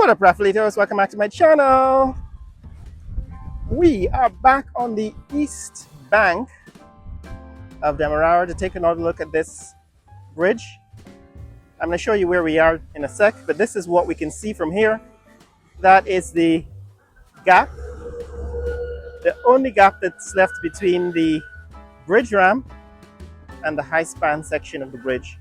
What up, Raffleitos? Welcome back to my channel. We are back on the east bank of Demerara to take another look at this bridge. I'm going to show you where we are in a sec, but this is what we can see from here. That is the gap, the only gap that's left between the bridge ramp and the high span section of the bridge.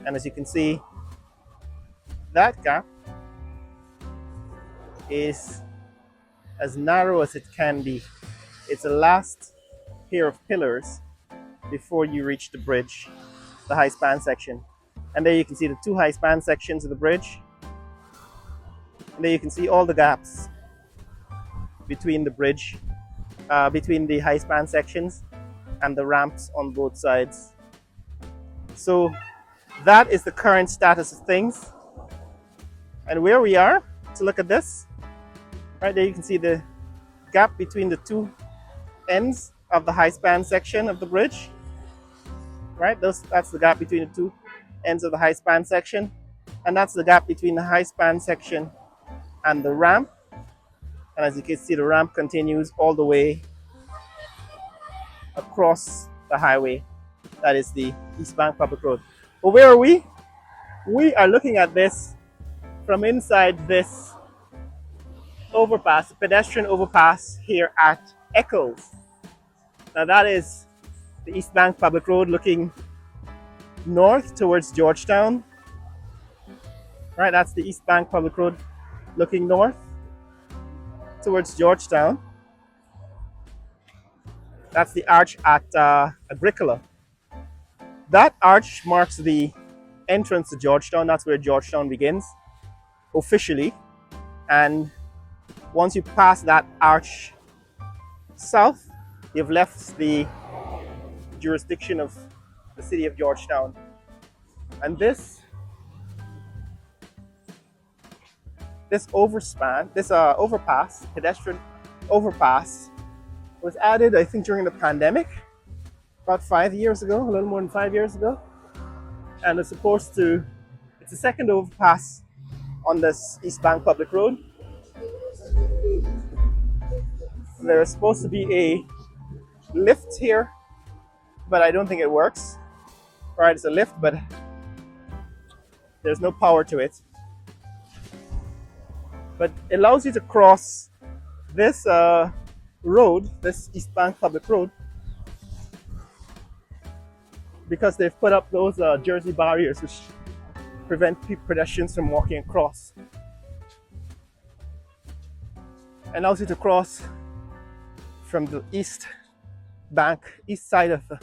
And as you can see, that gap is as narrow as it can be. It's the last pair of pillars before you reach the bridge, the high span section. And there you can see the two high span sections of the bridge. And there you can see all the gaps between the bridge, between the high span sections and the ramps on both sides. So that is the current status of things. And where we are, to look at this, right there you can see the gap between the two ends of the high span section of the bridge. Right, that's the gap between the two ends of the high span section, and that's the gap between the high span section and the ramp. And as you can see, the ramp continues all the way across the highway. That is the East Bank Public Road. But where are we? We are looking at this from inside this overpass, the pedestrian overpass here at Eccles. Now that is the East Bank Public Road looking north towards Georgetown. Right, that's the East Bank Public Road looking north towards Georgetown. That's the arch at Agricola. That arch marks the entrance to Georgetown. That's where Georgetown begins officially. And once you pass that arch south, you've left the jurisdiction of the city of Georgetown. And this overpass, pedestrian overpass, was added, I think, during the pandemic, about 5 years ago, a little more than 5 years ago. And it's the second overpass on this East Bank Public Road. There is supposed to be a lift here, but I don't think it works. Right, it's a lift, but there's no power to it. But it allows you to cross this road, this East Bank Public Road, because they've put up those Jersey barriers which prevent pedestrians from walking across. It allows you to cross from the east side of the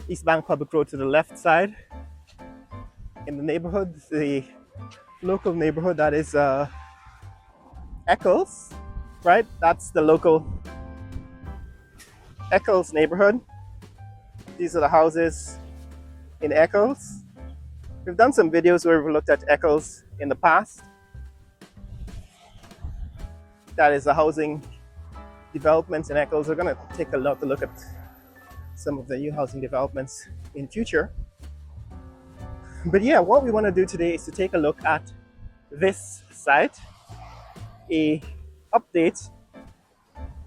East Bank Public Road to the left side in the neighborhood, the local neighborhood that is Eccles, right? That's the local Eccles neighborhood. These are the houses in Eccles. We've done some videos where we've looked at Eccles in the past. That is the housing developments in Eccles. We're going to take a look at some of the new housing developments in future. But yeah, what we want to do today is to take a look at this site, a update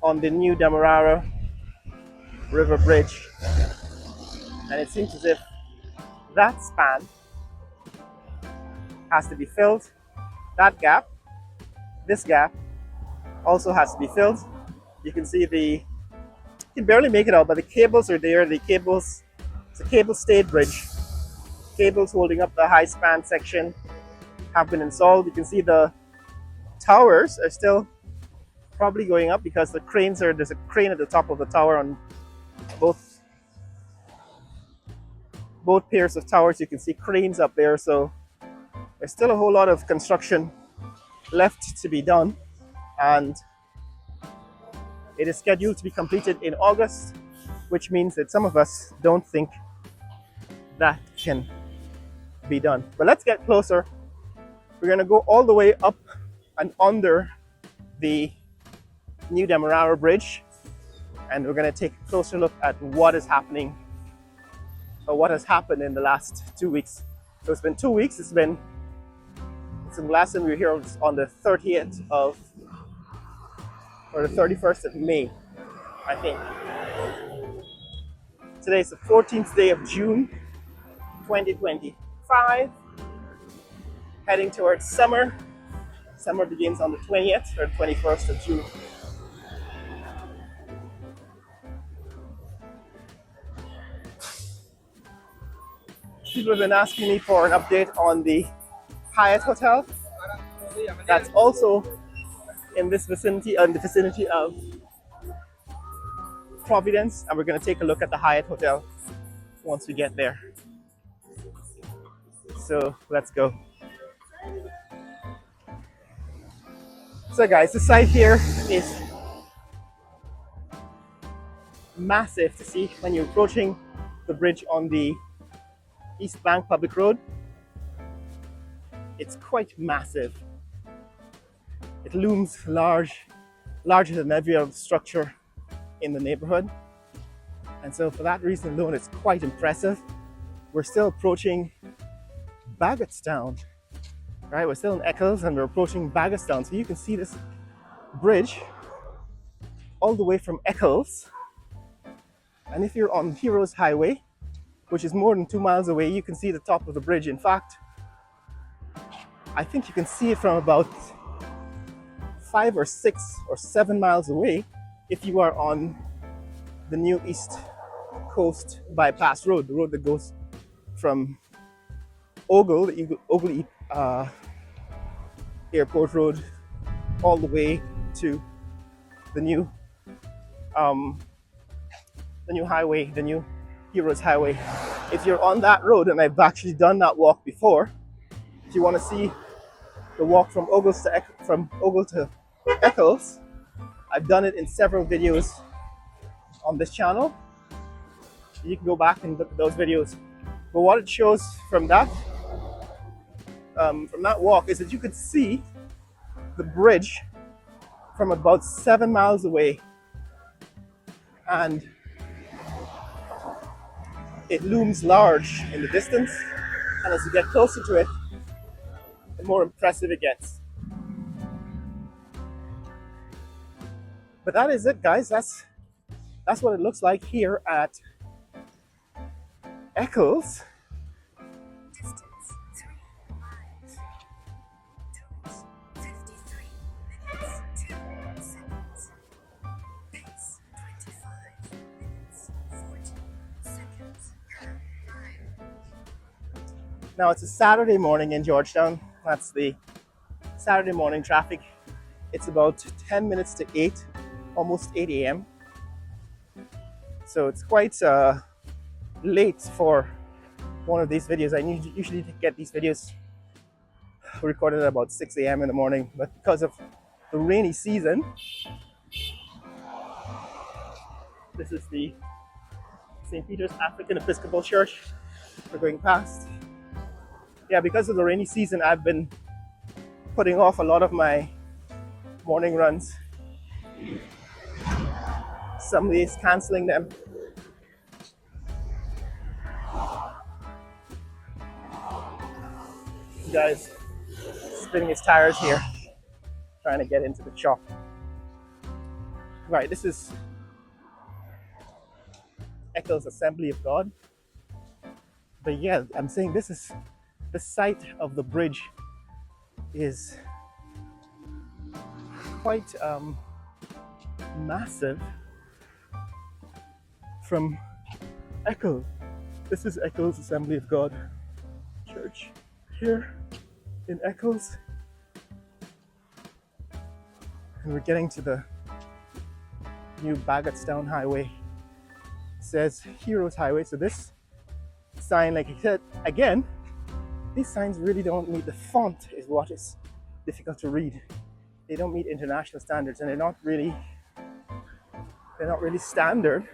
on the new Demerara River Bridge. And it seems as if that span has to be filled. That gap, this gap, also has to be filled. You can see you can barely make it out, but the cables are there. It's a cable stayed bridge. Cables holding up the high span section have been installed. You can see the towers are still probably going up because there's a crane at the top of the tower on both pairs of towers. You can see cranes up there, so there's still a whole lot of construction left to be done, and it is scheduled to be completed in August, which means that some of us don't think that can be done. But let's get closer. We're going to go all the way up and under the new Demerara Bridge, and we're going to take a closer look at what is happening, or what has happened in the last 2 weeks. So it's been 2 weeks. It's So last time we were here was on the 30th of, or the 31st of May, I think. Today is the 14th day of June, 2025. Heading towards summer. Summer begins on the 20th or 21st of June. People have been asking me for an update on the Hyatt Hotel. That's also in this vicinity, in the vicinity of Providence, and we're going to take a look at the Hyatt Hotel once we get there. So let's go. So guys, the site here is massive to see when you're approaching the bridge on the East Bank Public Road. It's quite massive. It looms larger than every other structure in the neighborhood. And so for that reason alone, it's quite impressive. We're still approaching Bagotstown, right? We're still in Eccles and we're approaching Bagotstown. So you can see this bridge all the way from Eccles. And if you're on Heroes Highway, which is more than 2 miles away, you can see the top of the bridge. In fact, I think you can see it from about 5 or 6 or 7 miles away if you are on the new East Coast Bypass Road, the road that goes from Ogle, the Ogle Airport Road, all the way to the new highway, the new Heroes Highway. If you're on that road, and I've actually done that walk before, if you want to see the walk from Ogle to Eccles, I've done it in several videos on this channel. You can go back and look at those videos. But what it shows from that walk is that you could see the bridge from about 7 miles away, and it looms large in the distance. And as you get closer to it, the more impressive it gets. But that is it, guys. That's what it looks like here at Eccles. Distance 3 miles. Totals 53 minutes 2 seconds. Pace 25 minutes 40 seconds per mile. Now it's a Saturday morning in Georgetown. That's the Saturday morning traffic. It's about 10 minutes to 8, almost 8 a.m. So it's quite late for one of these videos. I usually get these videos recorded at about 6 a.m. in the morning, but because of the rainy season, this is the St. Peter's African Episcopal Church we're going past. Yeah, because of the rainy season, I've been putting off a lot of my morning runs. Some days canceling them. This guy's spinning his tires here, trying to get into the shop. Right, this is Eccles Assembly of God. But yeah, I'm saying this is the site of the bridge is quite massive from Eccles. This is Eccles Assembly of God Church here in Eccles. And we're getting to the new Bagotstown Highway. It says Heroes Highway. So this sign, like I said, again, these signs really don't meet the font is what is difficult to read. They don't meet international standards, and they're not really standard.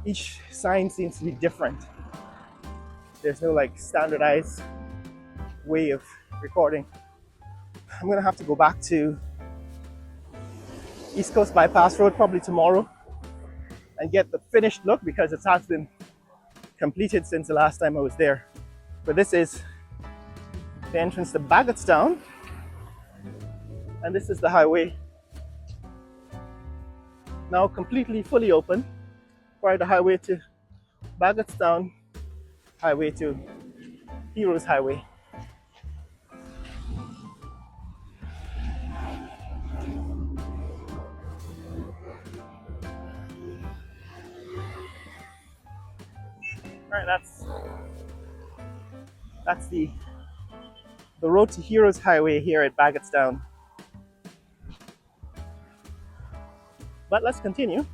Each sign seems to be different. There's no like standardized way of recording. I'm gonna have to go back to East Coast Bypass Road probably tomorrow and get the finished look, because it has been completed since the last time I was there. But this is the entrance to Bagotstown, and this is the highway now completely fully open for the highway to Bagotstown, highway to Heroes Highway. All right, that's the road to Heroes Highway here at Bagotstown. But let's continue.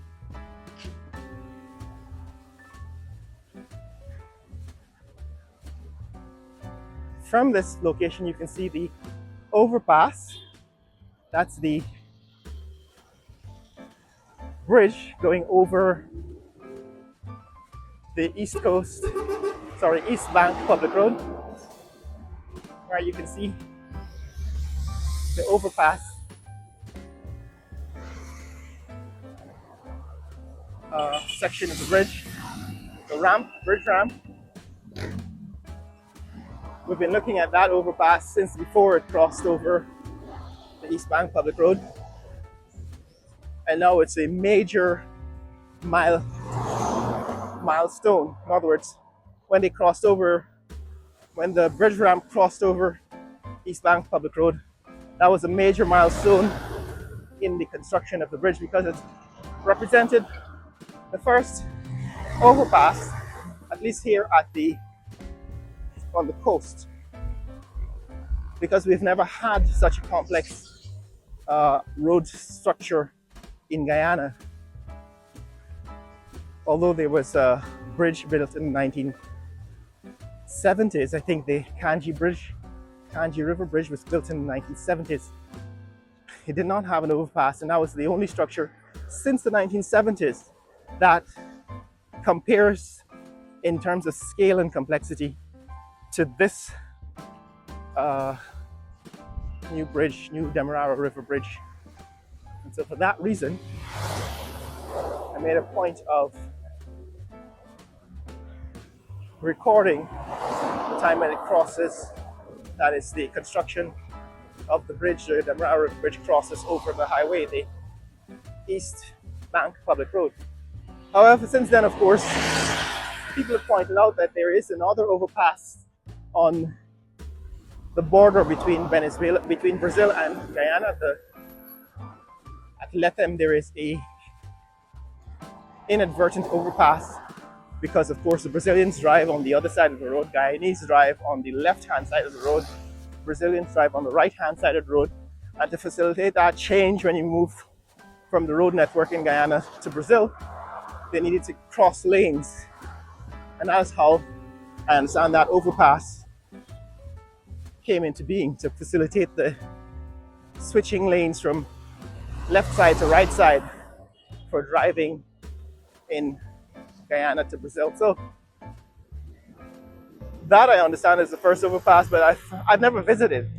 From this location, you can see the overpass. That's the bridge going over the East Bank Public Road, where you can see the overpass section of the bridge, the bridge ramp. We've been looking at that overpass since before it crossed over the East Bank Public Road. And now it's a major milestone. In other words, when the bridge ramp crossed over East Bank Public Road, that was a major milestone in the construction of the bridge because it represented the first overpass, at least here on the coast, because we've never had such a complex road structure in Guyana. Although there was a bridge built in the 1970s, I think the Kanji River Bridge was built in the 1970s. It did not have an overpass, and that was the only structure since the 1970s that compares in terms of scale and complexity to this new Demerara River Bridge. And so for that reason, I made a point of recording the time when it crosses. That is the construction of the bridge. The Demerara River Bridge crosses over the highway, the East Bank Public Road. However, since then, of course, people have pointed out that there is another overpass on the border between Brazil and Guyana. At Lethem, there is a inadvertent overpass because, of course, the Brazilians drive on the other side of the road, Guyanese drive on the left-hand side of the road, Brazilians drive on the right-hand side of the road. And to facilitate that change when you move from the road network in Guyana to Brazil, they needed to cross lanes. And that's how I understand that overpass came into being, to facilitate the switching lanes from left side to right side for driving in Guyana to Brazil. So that I understand is the first overpass, but I've never visited.